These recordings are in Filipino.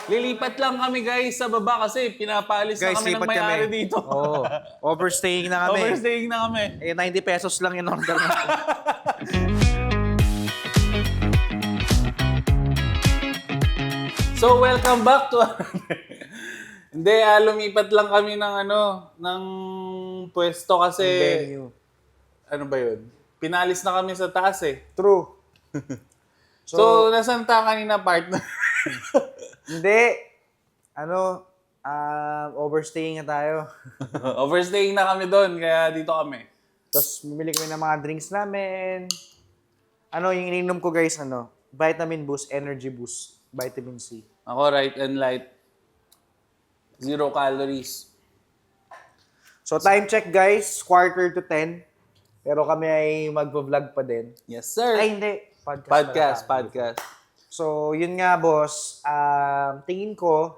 Lilipat lang kami guys sa baba kasi pinapaalis na Guys, kami ng lipat may-ari kami. dito. Oo. Overstaying na kami. Overstaying na kami. Eh, 90 pesos lang yung order natin. So, welcome back to... Hindi, lumipat lang kami ng ng pwesto kasi... Venue. Ano ba yun? Pinalis na kami sa taas eh. True. So, nasan ta kanina partner? Hindi. Overstaying na tayo. Overstaying na kami doon, kaya dito kami. Tapos, bumili kami ng mga drinks namin. Yung ininom ko guys, Vitamin Boost, Energy Boost, Vitamin C. Ako, right and light. 0 calories. So, time check guys, 9:45. Pero kami ay mag-vlog pa din. Yes, sir. Ay, hindi. Podcast. Podcast. So, yun nga, boss. Tingin ko,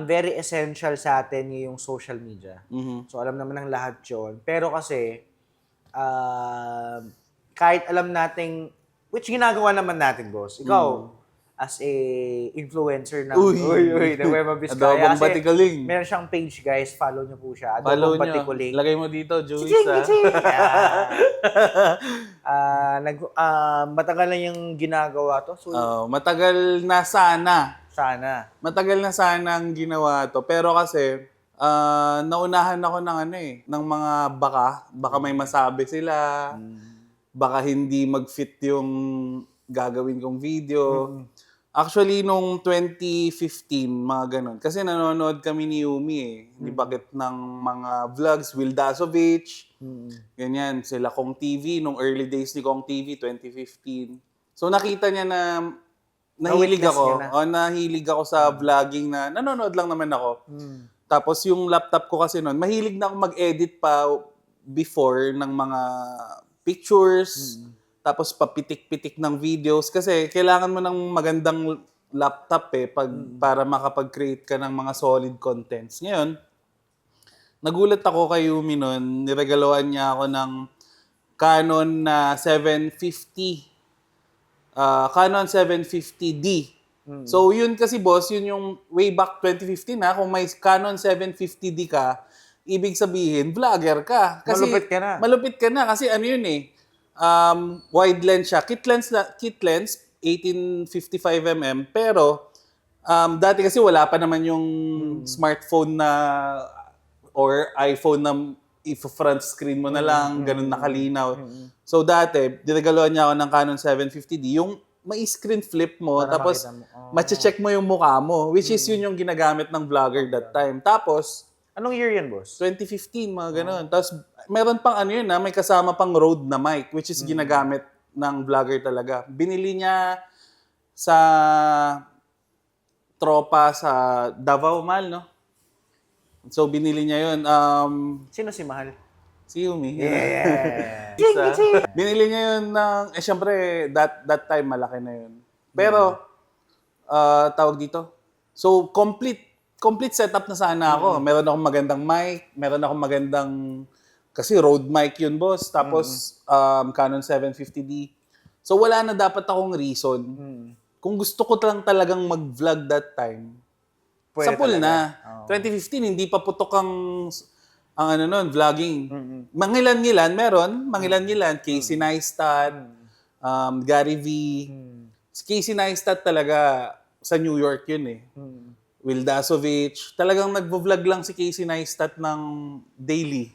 very essential sa atin yung social media. Mhm. So, alam naman ng lahat yun. Pero kasi, kahit alam nating, which ginagawa naman natin, boss. Ikaw, as a influencer na, Uy. na Wema Vizcaya. Adobong Kasi Batikuling. meron siyang page, guys. Follow niyo po siya. Follow Adobong nyo. Batikuling. Lagay mo dito, Juice. Matagal na yung ginagawa to. So, Matagal na sana. sana. Matagal na sana ang ginawa to. Pero kasi, naunahan ako ng mga baka may masabi sila. Baka hindi mag-fit yung gagawin kong video. Actually, nung 2015, mga ganun. Kasi nanonood kami ni Yumi eh. Ni Bakit ng mga vlogs, Will Dasovich. Ganyan, sila Kong TV. Nung early days ni Kong TV, 2015. So nakita niya na nahilig Na-witness ako. niya na. Nahilig ako sa vlogging na nanonood lang naman ako. Tapos yung laptop ko kasi noon, mahilig na ako mag-edit pa before ng mga pictures. Tapos papitik-pitik ng videos kasi kailangan mo ng magandang laptop para makapag-create ka ng mga solid contents. Ngayon, nagulat ako kay Yumi noon, niregaloan niya ako ng Canon na 750. Canon 750D. So yun kasi boss, yun yung way back 2015 kung may Canon 750D ka, ibig sabihin vlogger ka. Kasi Malupit ka na. Malupit ka na kasi yun wide lens siya. Kit lens 1855mm pero dati kasi wala pa naman yung smartphone na or iPhone na if-front screen mo na lang, ganun nakalinaw. So dati, dinagaluan niya ako ng Canon 750D, yung may screen flip mo, Para tapos makita mo. mache-check mo yung mukha mo, which is yun yung ginagamit ng vlogger that time. Tapos, Anong year yan, boss? 2015, mga ganun. Tapos, meron pang may kasama pang Rode na mic, which is ginagamit ng vlogger talaga. Binili niya sa tropa sa Davao Mall, no? So, binili niya yun. Sino si Mahal? Si Yumi. Yeah! Binili niya yun ng, syempre, that time, malaki na yun. Pero, tawag dito. So, complete setup na sana ako. Meron akong magandang mic, meron akong magandang, kasi Rode mic yun, boss. Tapos, Canon 750D. So, wala na dapat akong reason. Kung gusto ko lang talagang mag-vlog that time, Pwede sa pool talaga. na. 2015, hindi pa putok ang vlogging. Mangilan-ngilan, meron. Mangilan-ngilan. Casey Neistat, Gary V. Si Casey Neistat talaga, sa New York yun eh. Will Dasovich. Talagang nagvo-vlog lang si Casey Neistat ng daily.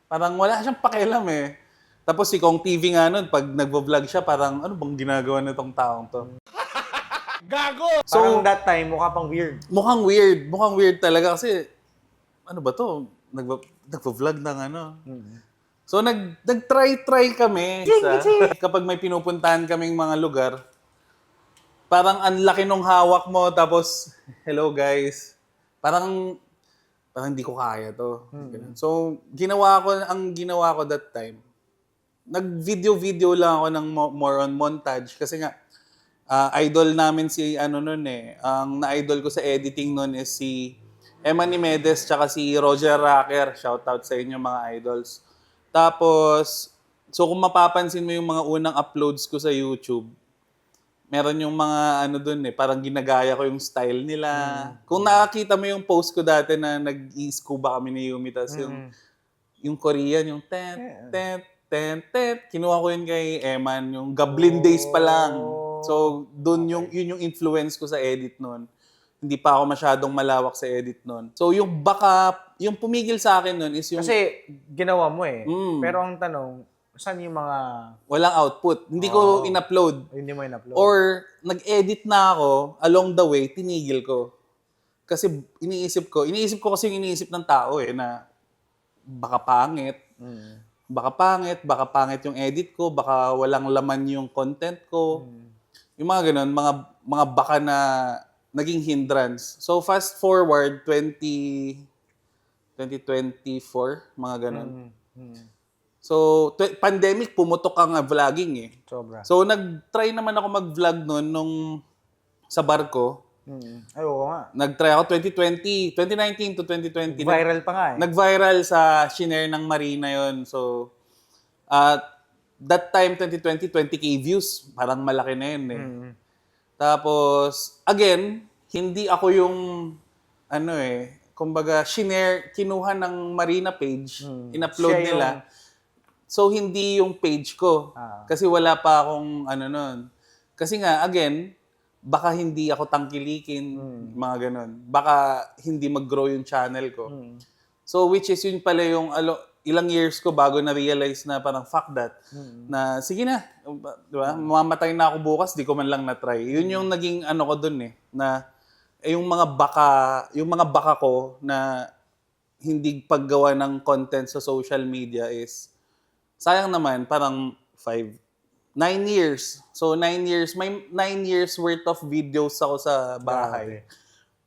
Parang wala siyang pakialam eh. Tapos si Kong TV nga nun, pag nagvo-vlog siya, parang ano bang ginagawa nitong taong to? Gago! So, parang that time, mukha pang weird. Mukhang weird. Mukhang weird talaga kasi, ano ba to? Nagvo-vlog ng So, nag-try kami kapag may pinupuntahan kaming mga lugar, parang ang laki nung hawak mo, tapos, hello guys. Parang hindi ko kaya to. So, ang ginawa ko that time, nag-video lang ako ng more on montage kasi nga, idol namin si ang na-idol ko sa editing nun is si Emma Nimedes tsaka si Roger Racker. Shoutout sa inyo mga idols. Tapos, so kung mapapansin mo yung mga unang uploads ko sa YouTube, meron yung mga ano dun parang ginagaya ko yung style nila. Kung nakakita mo yung post ko dati na nag-i-scuba kami ni Yumi, tas yung Korean, yung kinuha ko yun kay Eman, yung Goblin Days pa lang. So, dun yun yung influence ko sa edit nun. Hindi pa ako masyadong malawak sa edit nun. So, yung pumigil sa akin nun is yung Kasi ginawa mo eh. Pero ang tanong, saan yung mga... walang output. Hindi ko in-upload. Hindi mo in-upload? Or nag-edit na ako, along the way, tinigil ko. Kasi iniisip ko kasi yung iniisip ng tao na baka pangit. Baka pangit yung edit ko, baka walang laman yung content ko. Yung mga ganun, mga baka na naging hindrance. So fast forward 2024, mga ganun. So pandemic, pumutok ang vlogging eh. Sobra. So nag-try naman ako mag-vlog noon nung sa barko. Ay, oo nga. Nag-try ako 2019 to 2020. Viral pa nga eh. Nag-viral sa shinare ng Marina yon. So, that time, 2020, 20K views. Parang malaki na yun eh. Tapos, again, hindi ako yung, kumbaga, kinuha ng Marina page, in-upload Siya nila. So, hindi yung page ko. Kasi wala pa akong, nun. Kasi nga, again, baka hindi ako tangkilikin, mga ganun. Baka hindi mag-grow yung channel ko. So, which is yun pala yung ilang years ko bago na-realize na parang fuck that. Na, sige na, diba? Mamamatay na ako bukas, di ko man lang na-try. Yun yung naging ko dun na yung mga baka ko na hindi paggawa ng content sa social media is, sayang naman, parang 9 years. So, 9 years. May 9 years worth of videos ako sa bahay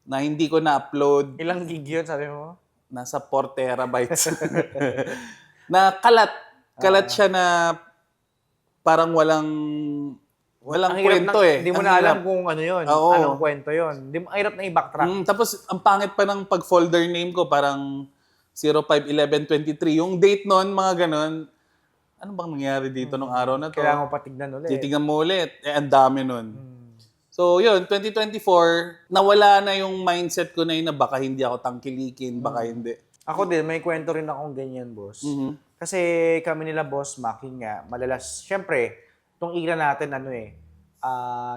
na hindi ko na-upload. Ilang gig yun, sabi mo? Nasa 4 terabytes. Na kalat. Kalat siya na parang walang kwento Hindi mo na alam kung ano yun. Oo. Anong kwento yun. Ang hirap na i-backtrack. Tapos, ang pangit pa ng pag-folder name ko, parang 05/11/23. Yung date nun, mga ganun, ano bang nangyari dito nung araw na to? Kailangan mo patignan ulit. Titignan mo ulit. Ang dami nun. So, yun, 2024, nawala na yung mindset ko na yun na baka hindi ako tangkilikin, baka hindi. Ako din, may kwento rin akong ganyan, boss. Kasi kami nila, boss, Mac, yun nga, malalas. Siyempre, itong era natin,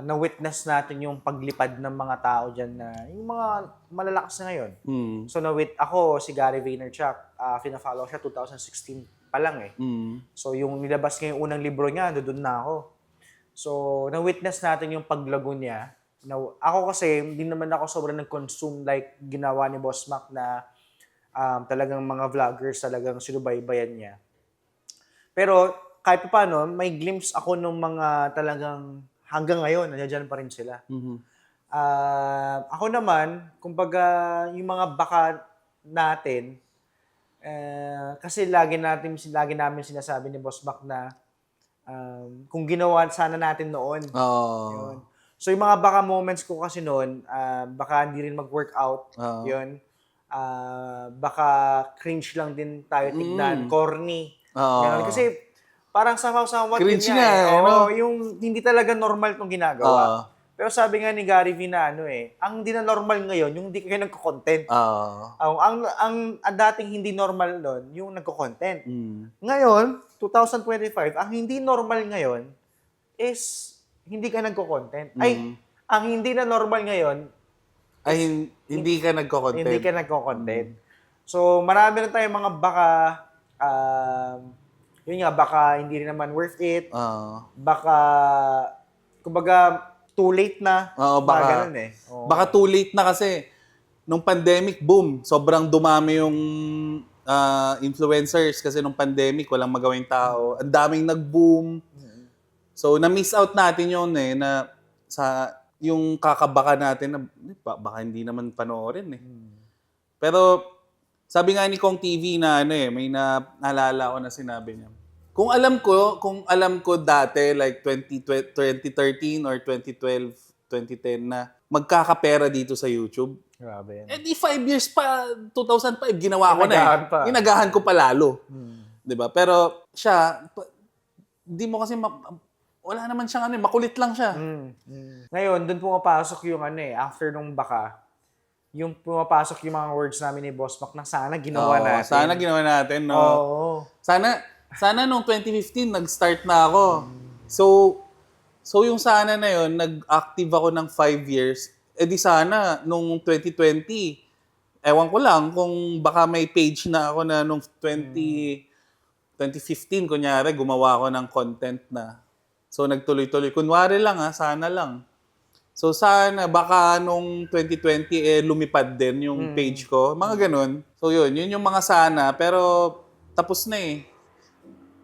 na-witness natin yung paglipad ng mga tao dyan na, yung mga malalakas na ngayon. So, ako, si Gary Vaynerchuk, fina-follow siya 2016 pa lang eh. So, yung nilabas niya yung unang libro niya, doon na ako. So, na-witness natin yung paglago niya. Ako kasi, hindi naman ako sobrang nag-consume like ginawa ni Boss Mac na talagang mga vloggers talagang sinubaybayan niya. Pero, kahit pa paano, may glimpse ako ng mga talagang hanggang ngayon, nandiyan pa rin sila. Ako naman, kumbaga, yung mga baka natin, kasi lagi namin sinasabi ni Boss Mac na kung ginawa sana natin noon. Yun. So yung mga baka moments ko kasi noon, baka hindi rin mag-workout. Yun. Baka cringe lang din tayo tignan, corny. Ganun. Kasi parang somewhat cringe din nga yung hindi talaga normal tong ginagawa. Pero sabi nga ni Gary V na ang hindi na normal ngayon, yung hindi kayo nagko-content. Ang dating hindi normal doon, yung nagko-content. Ngayon, 2025, ang hindi normal ngayon is hindi ka nagko-content. Ang hindi na normal ngayon ay hindi ka nagko-content. Hindi ka nagko-content. So, marami rin tayong mga baka yun nga, baka hindi rin naman worth it. Baka kumbaga too late na. Baka ganun eh. Baka too late na kasi nung pandemic, boom, sobrang dumami yung influencers kasi nung pandemic, walang magawing tao. Ang daming nag-boom. So, na-miss out natin yun na sa yung kakabaka natin na baka hindi naman panoorin eh. Pero sabi nga ni Kong TV na may naalala ko na sinabi niya. Kung alam ko dati like 2013 or 2012, 2010 na magkakapera dito sa YouTube. Grabe yan. Di 5 years pa, 2005, ginawa ko na eh. Inagahan ko pa lalo. 'Di ba? Pero siya, di mo kasi wala naman siyang makulit lang siya. Ngayon, doon pumapasok yung after nung baka, yung pumapasok yung mga words namin ni Boss Mac na sana ginawa natin. Sana ginawa natin, no? Oo. Sana nung 2015, nag-start na ako. So yung sana na yun, nag-active ako ng 5 years. Eh di sana, nung 2020, ewan ko lang kung baka may page na ako na nung 2015, kunyari, gumawa ako ng content na. So nagtuloy-tuloy. Kunwari lang sana lang. So sana, baka nung 2020, lumipad din yung page ko. Mga ganun. So yun yung mga sana. Pero tapos na eh.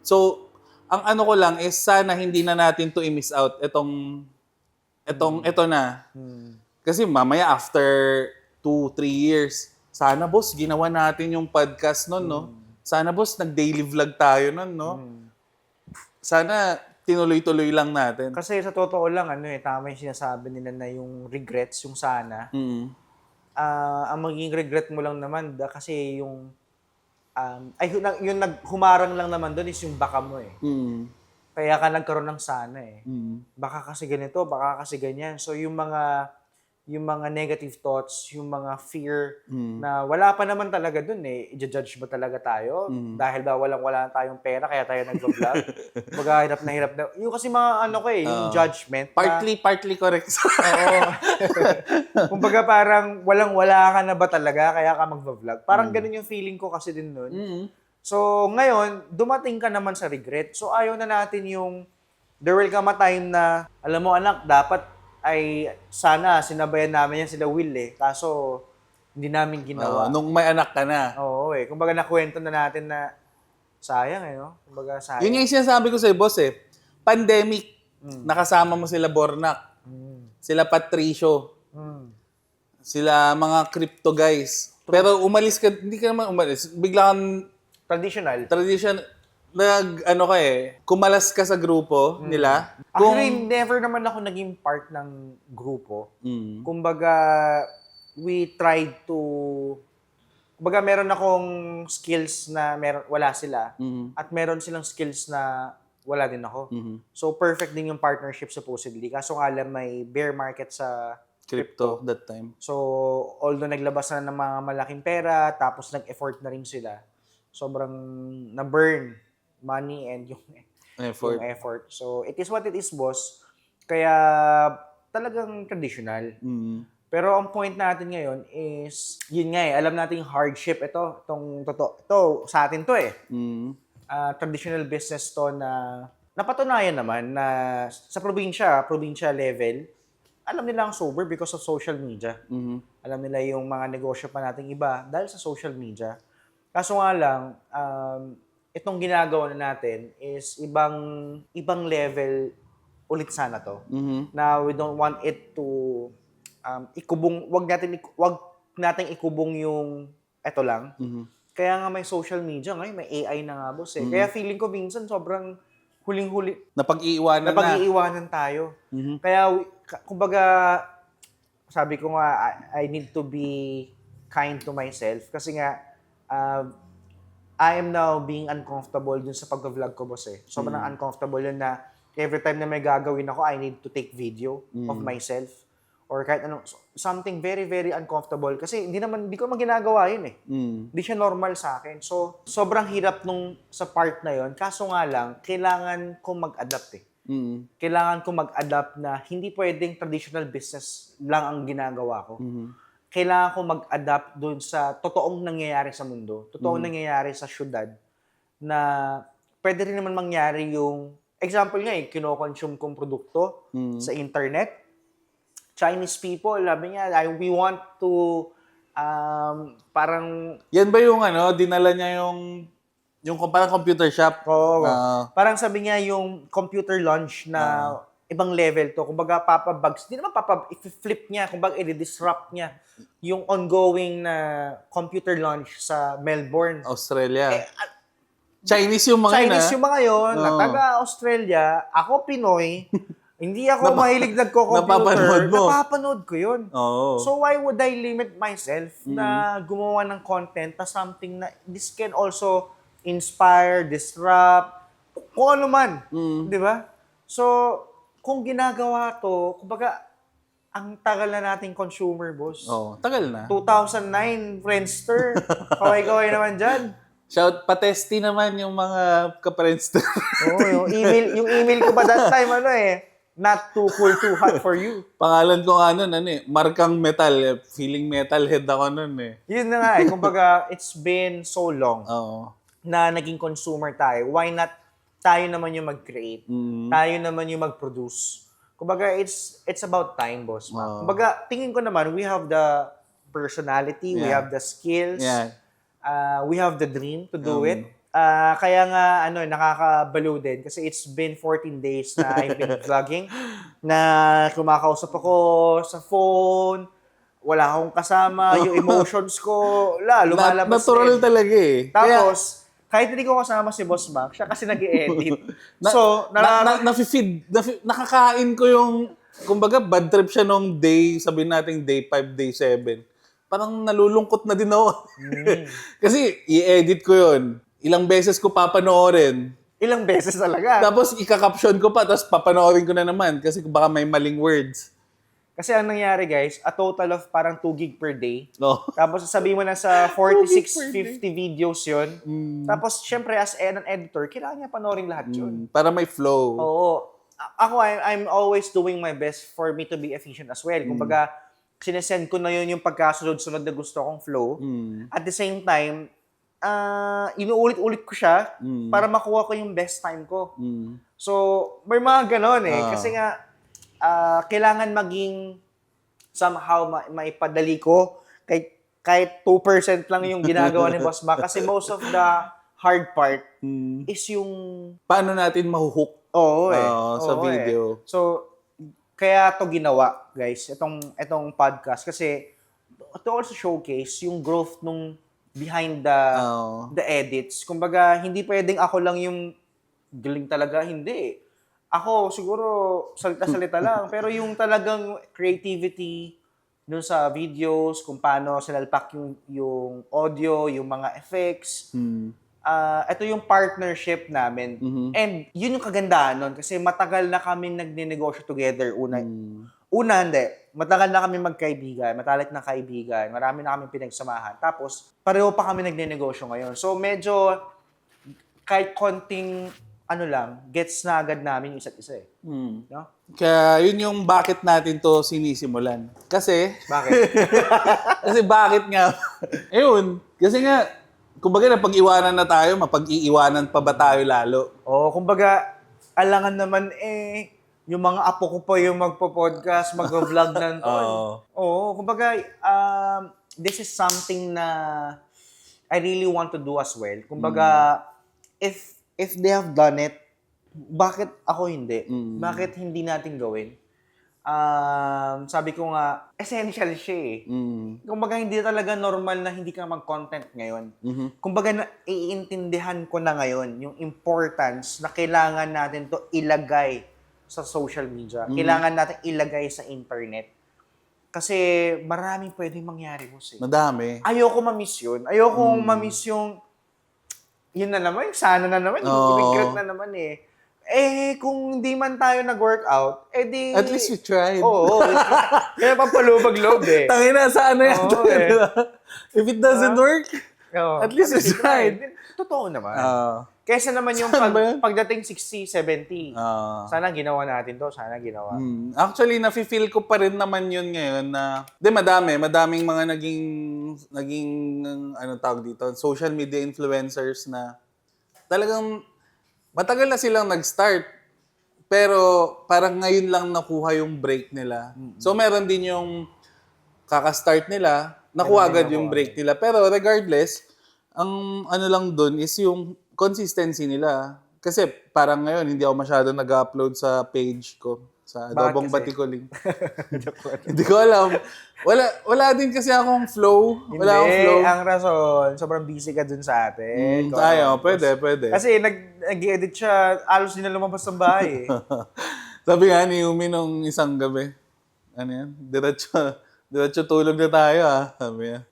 So, ang ano ko lang is sana hindi na natin to i-miss out ito na. Kasi mamaya after 2-3 years, sana boss, ginawa natin yung podcast nun, no? Sana boss, nag-daily vlog tayo nun, no? Sana tinuloy-tuloy lang natin. Kasi sa totoo lang, tama yung sinasabi nila na yung regrets, yung sana. Ang magiging regret mo lang naman, kasi yung yung naghumarang lang naman doon is yung baka mo eh. Kaya ka nagkaroon ng sana eh. Baka kasi ganito, baka kasi ganyan. So yung mga negative thoughts, yung mga fear na wala pa naman talaga doon eh. I-judge ba talaga tayo? Dahil ba wala tayong pera kaya tayo nag-vlog? Baga hirap na. Yung kasi mga yung judgment. Partly correct. Oo. Kumbaga parang walang-wala ka na ba talaga kaya ka mag-vlog? Parang ganun yung feeling ko kasi din nun. So ngayon, dumating ka naman sa regret. So ayaw na natin yung there will come a time na, alam mo anak, dapat ay sana sinabayan namin yan sila Will eh. Kaso hindi namin ginawa. Nung may anak ka na. Oo eh. Kumbaga nakwento na natin na sayang eh, no? Kumbaga sayang. Yun yung sinasabi ko sa'yo, boss eh. Pandemic, nakasama mo sila Bornak, sila Patricio, sila mga crypto guys. Pero umalis ka, hindi ka naman umalis. Biglang Traditional. kumalas ka sa grupo nila. Actually, never naman ako naging part ng grupo. Kumbaga, kumbaga meron akong skills na wala sila. At meron silang skills na wala din ako. So, perfect din yung partnership supposedly. Kaso nga lang may bear market sa crypto that time. So, although naglabas na ng mga malaking pera, tapos nag-effort na rin sila, sobrang na-burn money and yung effort. So, it is what it is, boss. Kaya, talagang traditional. Pero ang point natin ngayon is, yun nga alam natin yung hardship. Ito, sa atin to eh. Traditional business to na napatunayan naman na sa probinsya level, alam nila ang sober because of social media. Alam nila yung mga negosyo pa nating iba dahil sa social media. Kaso nga lang, itong ginagawa na natin is ibang level ulit sana to. Na we don't want it to wag nating ikubong yung eto lang. Kaya nga may social media ngayon, may AI na nga boss eh. Kaya feeling ko minsan sobrang huling-huli. Napag-iiwanan tayo. Kaya kumbaga sabi ko nga I need to be kind to myself kasi nga I am now being uncomfortable dun sa pag-vlog ko, boss eh. Sobrang uncomfortable yun na every time na may gagawin ako, I need to take video of myself. Or kahit anong, something very, very uncomfortable. Kasi hindi ko ginagawa yun eh. Hindi siya normal sa akin. So, sobrang hirap sa part na yun. Kaso nga lang, kailangan ko mag-adapt eh. Kailangan ko mag-adapt na hindi pwedeng traditional business lang ang ginagawa ko. Kailangan ko mag-adapt doon sa totoong nangyayari sa mundo, totoong nangyayari sa syudad, na pwede rin naman mangyari yung, example nga kino-consume kong produkto sa internet. Chinese people, sabi niya, we want to, parang... Yan ba yung dinala niya yung parang computer shop? Oo. Parang sabi niya yung computer launch na ibang level to. Kumbaga, papabags. Hindi naman i-flip niya, kumbaga, i-disrupt niya yung ongoing na computer launch sa Melbourne. Australia. Chinese yung mga Chinese yung mga yun, na taga-Australia. Ako, Pinoy. Hindi ako mahilig nagko-computer. Napapanood ko yun. So, why would I limit myself na gumawa ng content na something na this can also inspire, disrupt, kung ano man. Di ba? So, kung ginagawa to, kumbaga, ang tagal na nating consumer, boss. Oh, tagal na. 2009, Friendster. Kaway-kaway naman dyan. Patesti naman yung mga ka-Friendster. Oo, yung email ko pa that time, not too cool, too hot for you. Pangalan ko nga nun, Markang Metal. Feeling metalhead ako nun Yun na nga kumbaga, it's been so long Oo. na naging consumer tayo. Why not tayo naman yung mag-create? Tayo naman yung mag-produce. Kumbaga, it's about time, boss. Kumbaga, tingin ko naman, we have the personality, we have the skills, we have the dream to do it. Kaya nga, nakakabalo din kasi it's been 14 days na I've been vlogging, na kumakausap ako sa phone, wala akong kasama, yung emotions ko, lumalabas. Natural talaga Tapos, kahit hindi ko kasama si Boss Mac, siya kasi nag-i-edit. So, nafe-feed, nakakain ko yung, kumbaga, bad trip siya nung day, sabihin natin day 5, day 7. Parang nalulungkot na din ako. Kasi, i-edit ko yun. Ilang beses ko papanoorin. Ilang beses talaga. Tapos, ika-caption ko pa, tapos papanoorin ko na naman. Kasi baka may maling words. Kasi ang nangyari, guys, a total of parang 2 gig per day. No. Tapos sasabihin mo na sa 46, 50 videos yun. Tapos, syempre, as an editor, kailangan niya panoorin lahat yun. Para may flow. Oo. Ako, I'm always doing my best for me to be efficient as well. Kumbaga, sinesend ko na yun yung pagkasunod-sunod na gusto kong flow. At the same time, inuulit-ulit ko siya para makuha ko yung best time ko. So, may mga ganon Kasi nga, kailangan maging somehow maipadali ko kahit 2% lang yung ginagawa ni Boss Mac kasi most of the hard part is yung paano natin mahuhook sa video. So kaya to ginawa, guys, itong podcast kasi to also showcase yung growth nung behind the edits. Kumbaga, hindi pwedeng ako lang yung galing talaga, hindi. Ako, siguro, salita-salita lang. Pero yung talagang creativity dun sa videos, kung paano sinalpak yung audio, yung mga effects. Ito yung partnership namin. And yun yung kagandahan nun. Kasi matagal na kami nagne-negosyo together. Una, hindi. Matagal na kami magkaibigan. Matalik na kaibigan. Marami na kami pinagsamahan. Tapos, pareho pa kami nagne-negosyo ngayon. So, medyo kahit konting gets na agad namin yung isa't isa No? Kaya yun yung bakit natin to sinisimulan. Kasi, Bakit? kasi bakit nga? Ayun, kasi nga, kumbaga napag-iwanan na tayo, mapag-iiwanan pa ba tayo lalo? Kumbaga, alangan naman yung mga apo ko pa yung magpo-podcast, mag-vlog na kumbaga, this is something na I really want to do as well. Kumbaga, if they have done it, bakit ako hindi? Bakit hindi natin gawin? Sabi ko nga, essential siya Kumbaga, hindi talaga normal na hindi ka mag-content ngayon. Kumbaga, iintindihan ko na ngayon yung importance na kailangan natin to ilagay sa social media. Kailangan natin ilagay sa internet. Kasi maraming pwedeng mangyari, boss. Madami. Ayoko ma-miss yun. Ayoko ma-miss yung yun na naman, sana na naman, regret na naman kung hindi man tayo nag-workout, di... At least we tried. Oo. Kaya pampalubag-loob Tangina, sana yan. If it doesn't work, at least we tried. Totoo naman. Kaysa naman yung pagdating 60, 70, sana ginawa natin to, sana ginawa. Actually, nafe-feel ko pa rin naman yun ngayon na, madaming mga naging tawag dito, social media influencers na talagang matagal na silang nag-start. Pero parang ngayon lang nakuha yung break nila. So meron din yung kaka-start nila, nakuha agad yung break nila. Pero regardless, ang lang dun is yung consistency nila. Kasi parang ngayon, hindi ako masyado nag-upload sa page ko. Sa Adobong Batikuling. Hindi ko alam. Wala din kasi akong flow. Wala akong flow. Ang rason, sobrang busy ka dun sa atin. Pwede. Kasi nag-edit siya, alos din na lumabas ng bahay Sabi nga ni Yumi nung isang gabi, diretso tulog na tayo sabi niya.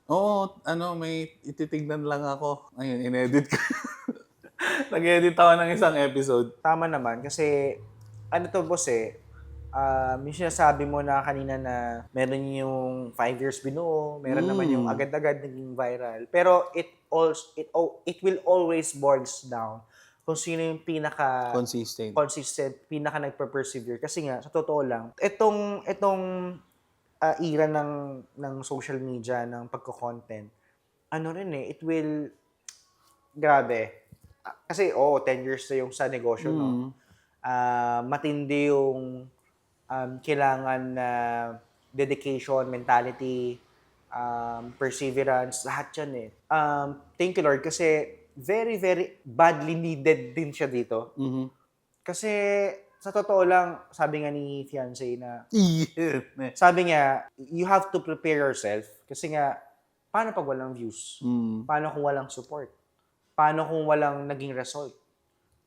May ititignan lang ako. Ayun, inedit ko. Nag-edit ako ng isang episode. Tama naman kasi ano to boss yung sinasabi mo na kanina na meron yung 5 years binuo, meron naman yung agad-agad naging viral. Pero it will always boils down kung sino yung Consistent. pinaka nagpe-persevere. Kasi nga, sa totoo lang, itong era ng social media, ng pagko-content, ano rin it will, grabe. Kasi, 10 years na yung sa negosyo, no? Matindi yung kailangan na dedication, mentality, perseverance, lahat yan Thank you, Lord, kasi very, very badly needed din siya dito. Kasi, sa totoo lang, sabi nga ni fiancé na, sabi niya, you have to prepare yourself. Kasi nga, paano pag walang views? Paano kung walang support? Paano kung walang naging result?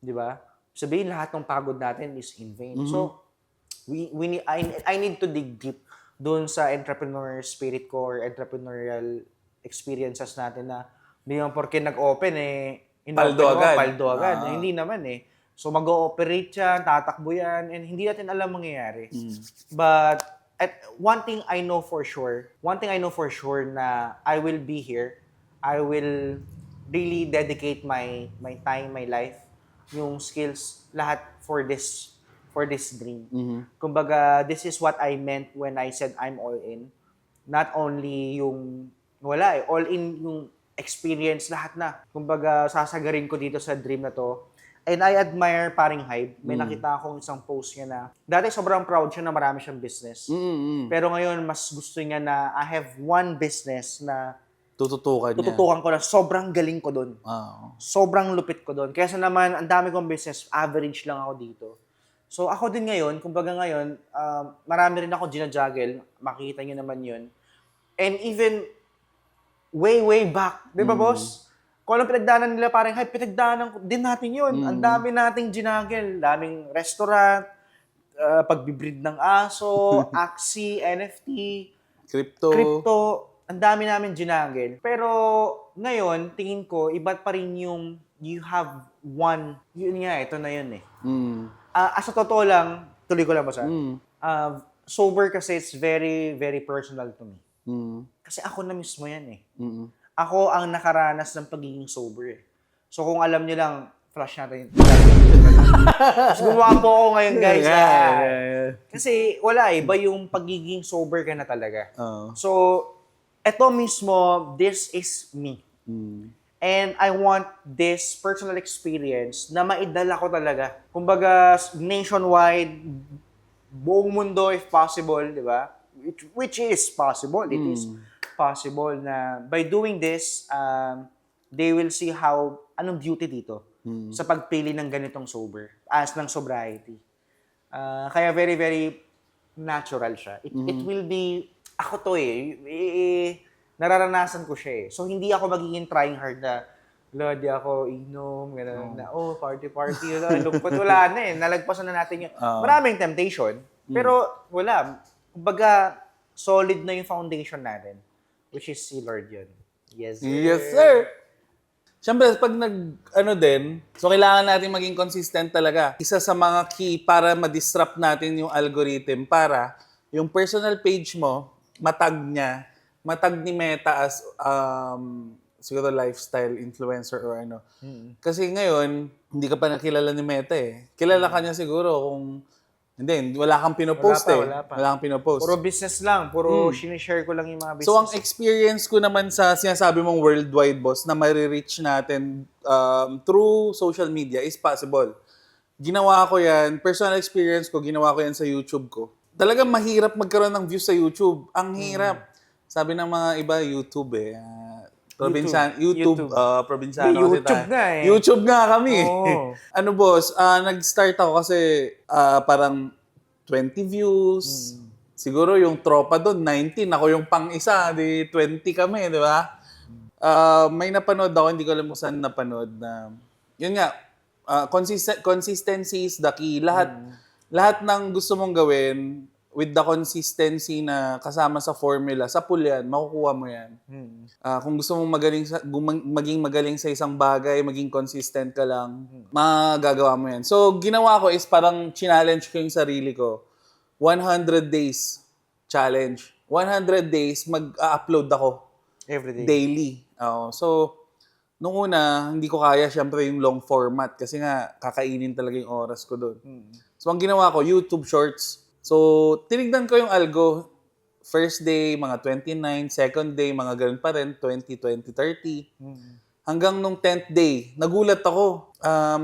Di ba? Sabihin, lahat ng pagod natin is in vain. So, I need to dig deep doon sa entrepreneur spirit ko or entrepreneurial experiences natin na hindi naman porke nag-open paldo agad. Hindi naman So mag-ooperate yan, tatakbo yan, and hindi natin alam mangyayari. But one thing I know for sure na I will be here, I will really dedicate my time, my life, yung skills, lahat for this dream. Kumbaga, this is what I meant when I said I'm all in. Not only yung, all in yung experience, lahat na. Kumbaga, sasagarin ko dito sa dream na to. And I admire paring Hybe. May nakita akong isang post niya na, dati sobrang proud siya na marami siyang business. Pero ngayon, mas gusto niya na I have one business na tututukan ko na sobrang galing ko doon. Sobrang lupit ko doon. Kaya naman, ang dami kong business, average lang ako dito. So ako din ngayon, kumbaga ngayon, marami rin ako ginajuggle. Makikita niyo naman yun. And even way back, di ba boss? Kung anong pinagdaanan nila parang Hybe, pinagdaanan din natin yun. Ang dami nating ginagel. Daming restaurant, pagbibreed ng aso, Axie, NFT, crypto. Ang dami namin ginagel. Pero ngayon, tingin ko, iba pa rin yung you have one. Yun nga, ito na yun sa totoo lang, tuloy ko lang ba sober kasi it's very, very personal to me. Kasi ako na mismo yan Ako ang nakaranas ng pagiging sober So kung alam niyo lang, flash natin. Mas gumawa po ako ngayon, guys. Kasi wala iba yung pagiging sober ka na talaga. So, eto mismo, this is me. And I want this personal experience na maidala ko talaga. Kumbaga, nationwide, buong mundo if possible, di ba? Which is possible. It is possible na by doing this, they will see anong beauty dito sa pagpili ng ganitong sober, as ng sobriety. Kaya very, very natural siya. It will be, ako to nararanasan ko siya So, hindi ako magiging trying hard na, di ako inom, gano'n, na, party, lungkot, wala na nalagpasan na natin yun. Maraming temptation, pero wala. Kumbaga, solid na yung foundation natin, which is si Lord yun. Yes, sir. Yes, sir. Siyempre, pag so kailangan natin maging consistent talaga. Isa sa mga key para ma-disrupt natin yung algorithm para yung personal page mo, matag ni Meta as siguro lifestyle influencer or ano. Kasi ngayon, hindi ka pa nakilala ni Meta Kilala ka niya siguro kung wala kang pinopost Wala pa. Wala kang pinopost. Puro business lang. Puro sinishare ko lang yung mga business. So, ang experience ko naman sa sinasabi mong worldwide, boss, na ma-reach natin through social media is possible. Ginawa ko yan, personal experience ko, ginawa ko yan sa YouTube ko. Talagang mahirap magkaroon ng views sa YouTube. Ang hirap. Sabi ng mga iba, YouTube YouTube. Probinsyano kasi YouTube nga YouTube nga kami. Boss, nag-start ako kasi parang 20 views. Siguro yung tropa doon, 19. Ako yung pang-isa, 20 kami, di ba? May napanood ako, hindi ko alam kung saan napanood na, yun nga, consistency is the key. Lahat ng gusto mong gawin, with the consistency na kasama sa formula, sa pool yan, makukuha mo yan. Kung gusto mong maging magaling sa isang bagay, maging consistent ka lang, magagawa mo yan. So, ginawa ko is parang challenge ko yung sarili ko. 100 days challenge. 100 days, mag-upload ako. Every day. Daily. So, nung una, hindi ko kaya syempre yung long format kasi nga kakainin talaga yung oras ko doon. So, ang ginawa ko, YouTube Shorts. So, tinignan ko yung algo. First day, mga 29. Second day, mga ganun pa rin. 20, 20, 30. Hanggang nung 10th day, nagulat ako.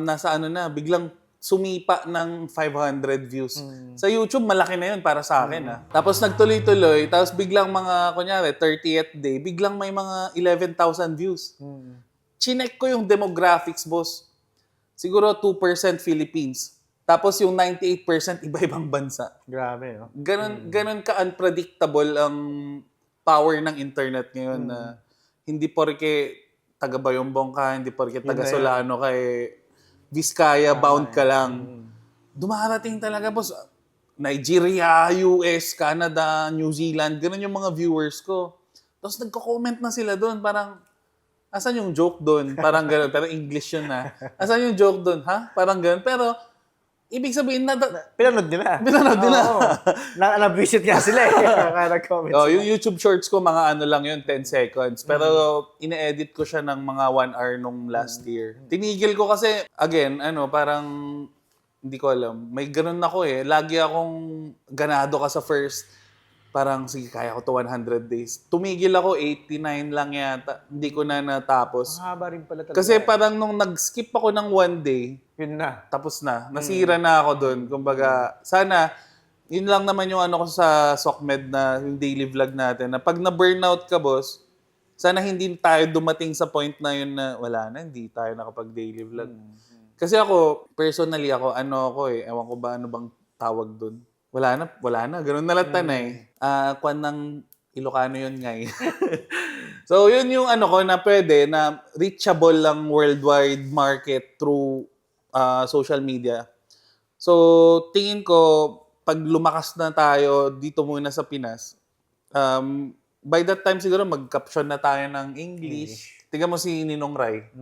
Nasa biglang sumipa ng 500 views. Sa YouTube, malaki na yun para sa akin. Tapos nagtuloy-tuloy. Tapos biglang kunyari, 30th day, biglang may mga 11,000 views. Chinek ko yung demographics, boss. Siguro 2% Philippines. Tapos yung 98% iba-ibang bansa. Grabe, no? Ganun ka-unpredictable ang power ng internet ngayon na hindi porke taga Bayombong ka, hindi porke taga Solano ka, Vizcaya bound ka lang. Dumarating talaga, boss. Nigeria, US, Canada, New Zealand, ganun yung mga viewers ko. Tapos nagko-comment na sila doon, parang, asan yung joke doon? Parang ganun, pero English yun na. Asan yung joke doon? Ha? Parang ganun. Pero, ibig sabihin na... Pinanood nila. Na-visit nga sila Kaya nag-comment yung YouTube Shorts ko, mga lang yun, 10 seconds. Pero ine-edit ko siya ng mga 1 hour nung last year. Tinigil ko kasi, again, parang, hindi ko alam. May ganun ako Lagi akong ganado ka sa first. Parang, sige, kaya ko to 100 days. Tumigil ako, 89 lang yata. Hindi ko na natapos. Mahaba rin pala talaga. Kasi parang nung nag-skip ako ng 1 day, yun na. Tapos na. Nasira na ako doon. Kumbaga, sana, yun lang naman yung ko sa SOCMED na yung daily vlog natin. Na pag na-burnout ka, boss, sana hindi tayo dumating sa point na yun na wala na, hindi tayo nakapag-daily vlog. Kasi ako, personally ako, ewan ko ba ano bang tawag doon. Wala na. Ganun na lang kwan ng Ilocano yun ngay. So, yun yung ko na pwede na reachable lang worldwide market through social media. So, tingin ko, pag lumakas na tayo dito muna sa Pinas, by that time siguro mag-caption na tayo ng English. Tingnan mo si Ninong Rai.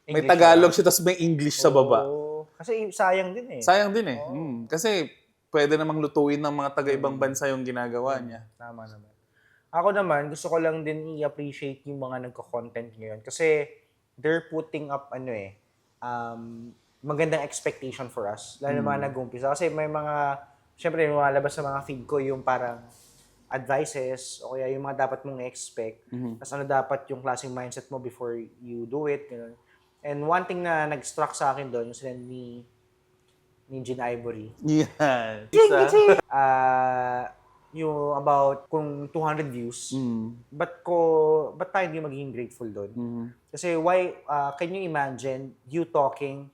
May Tagalog siya, tapos may English sa baba. Kasi sayang din Sayang din Kasi pwede namang lutuin ng mga taga-ibang bansa yung ginagawa niya. Tama naman. Ako naman, gusto ko lang din i-appreciate yung mga nagko-content ngayon. Kasi they're putting up magandang expectation for us. Lalo na mga nag-umpisa. Kasi may syempre may malabas sa mga feed ko yung parang advices o kaya yung mga dapat mong i-expect. Tapos dapat yung klaseng mindset mo before you do it. Ganun. And one thing na nag-struck sa akin doon, yung sila ni Jean Ivory. Yeah. Yung about kung 200 views, ba't tayo hindi magiging grateful doon? Kasi can you imagine you talking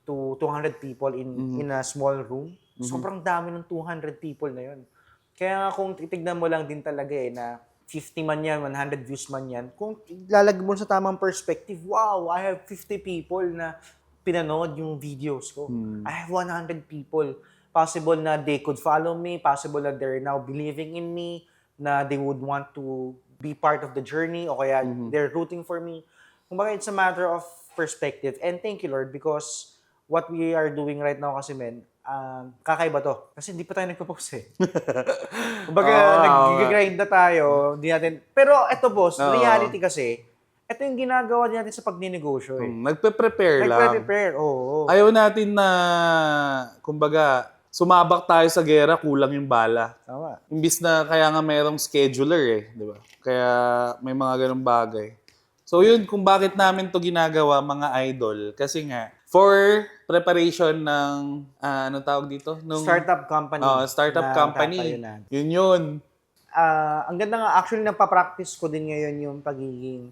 to 200 people in a small room? Sobrang dami ng 200 people na yun. Kaya kung titignan mo lang din talaga na 50 man yan, 100 views man yan, kung lalagay mo sa tamang perspective, wow, I have 50 people na pinanood yung videos ko. I have 100 people. Possible na they could follow me. Possible na they're now believing in me. Na they would want to be part of the journey. O kaya they're rooting for me. Kumbaga, it's a matter of perspective. And thank you, Lord, because what we are doing right now kasi, kakaiba to. Kasi hindi pa tayo nagpo-post Kumbaga, nag-grind na tayo. Hindi natin... Pero eto, boss, reality kasi, ito yung ginagawa natin sa pagninegosyo Nagpe-prepare lang. Nagpe-prepare, oo. Ayaw natin na, kumbaga, sumabak tayo sa gera, kulang yung bala. Tama. Imbis na kaya nga mayroong scheduler di ba? Kaya may mga ganung bagay. So yun, kung bakit namin to ginagawa, mga idol, kasi nga, for preparation ng, anong tawag dito? Startup company. Startup company. Yun. Ang ganda nga, actually, nagpa-practice ko din ngayon yung pagiging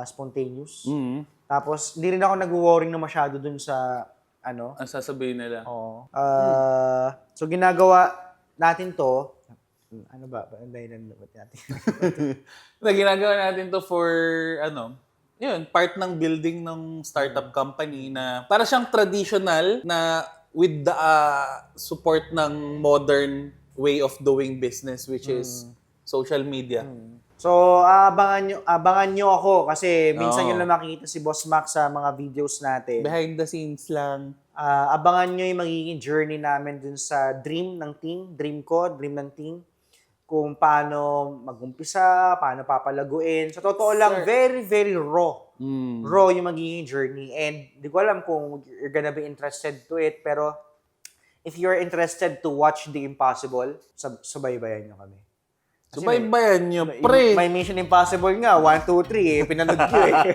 spontaneous. Tapos, hindi rin ako nag-worrying na masyado dun sa, Ang sasabihin nila. Oo. So, ginagawa natin to, ano ba? Ang dahilan natin? Ginagawa natin to for, yun, part ng building ng startup company na para siyang traditional na with the support ng modern way of doing business, which is social media. So, abangan nyo ako kasi minsan Oo. nyo lang makikita si Boss Mac sa mga videos natin. Behind the scenes lang. Abangan nyo yung magiging journey namin dun sa dream ng team, dream ng team, kung paano mag-umpisa, paano papalaguin. Sa totoo lang, very, very raw. Raw yung magiging journey. And di ko alam kung you're gonna be interested to it, pero if you're interested to watch The Impossible, subaybayan nyo kami. Subaybayan nyo, pre. May Mission Impossible nga, 1, 2, 3, pinanood ko eh.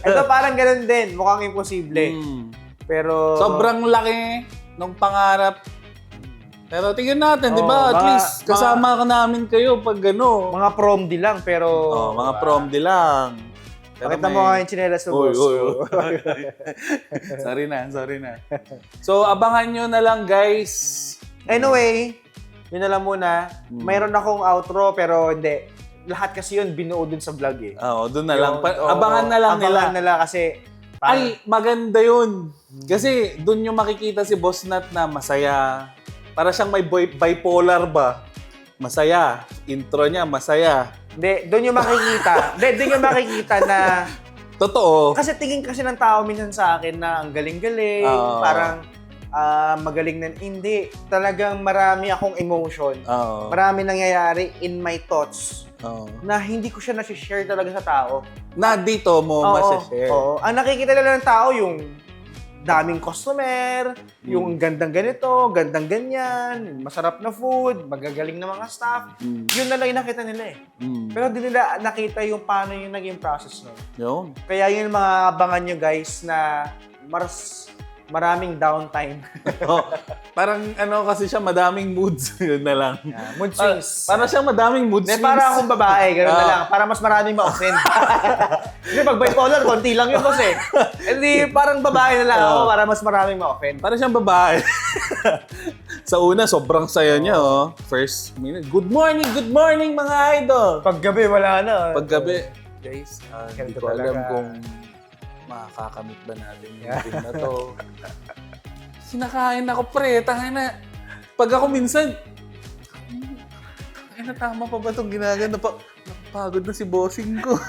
Ito parang ganun din, mukhang imposible. Pero... Sobrang laki ng pangarap. Pero tingnan natin, di ba? At mga- least, kasama ka namin kayo pag gano. mga prom di lang, pero... Mga prom di lang. Pero Pakita mo nga yung chinelas mo, boss. Sorry na. So, abangan nyo na lang, guys. Anyway, yun na lang muna. Mayroon akong outro, pero hindi. Lahat kasi yun binuo dun sa vlog eh. Oo, doon na lang. Abangan na lang nila. Abangan na lang kasi... Ay, maganda yun. Kasi doon yung makikita si Boss Nat na masaya. Para siyang may bipolar ba? Masaya. Intro niya, masaya. Hindi, doon yung makikita. Doon yung makikita na... Totoo. Kasi tingin kasi ng tao minsan sa akin na ang galing-galing, Oo. parang magaling na. Hindi. Talagang marami akong emotion. Oo. Marami nangyayari in my thoughts Oo. na hindi ko siya nasi-share talaga sa tao. Na dito mo masashare. Oo. Ang nakikita lang ng tao yung daming customer, yung gandang ganito, gandang ganyan, masarap na food, magagaling na mga staff. Yun na lang yung nakita nila eh. Pero di nila nakita yung paano yung naging process nun. Yun. Kaya yun mga abangan nyo guys na maraming downtime. Oh, parang ano kasi siya, madaming moods. Yun na lang. Mood swings. Para siyang madaming mood Hindi, swings. para akong babae, gano'n na lang. Para mas maraming ma-offend. Hindi, pag bipolar, konti lang yun boss eh. Hindi, parang babae na lang ako para mas maraming ma-offend. Para siyang babae. Sa una, sobrang saya niya, oh. First minute, good morning mga idol. Paggabi, wala na. Paggabi, guys, hindi Ganito ko alam talaga. kung makakamit ba natin yung film na to. Sinakain ako, pre. Tangina. Pag ako minsan, tangina, tama pa ba itong ginagano? Napagod na si bossing ko.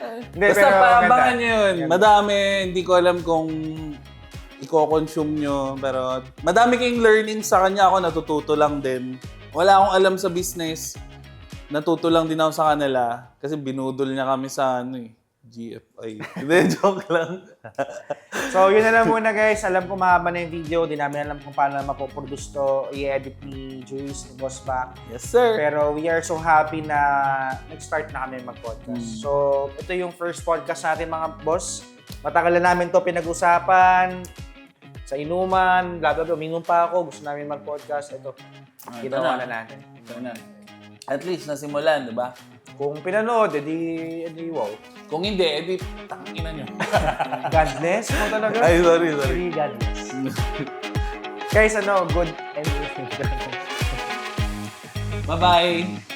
Hindi, Basta pero paabangan maganda. nyo yun. Madami. Hindi ko alam kung i-consume nyo. Pero madami kayong learning sa kanya. Ako natututo lang din. Wala akong alam sa business. Natuto lang din ako sa kanila. Kasi binudol niya kami sa ano eh. GFI. Hindi, joke lang. So, yun na lang muna guys. Alam ko mahaba na yung video. Di namin alam kung paano mapoproduce to. I-edit ni Juice, ni Boss Mac. Yes, sir. Pero we are so happy na nag-start na kami mag-podcast. So, ito yung first podcast natin mga boss. Matagal na namin to pinag-usapan. Sa inuman, blah blah blah. Uminom pa ako. Gusto namin mag-podcast. Ito, ginawa na natin. Ito na. At least nasimulan, di ba? Kung pinanood, edi wow. Kung hindi, edi tangina nyo. God bless mo talaga. Ay, sorry. Really God bless. Guys, good and Bye-bye.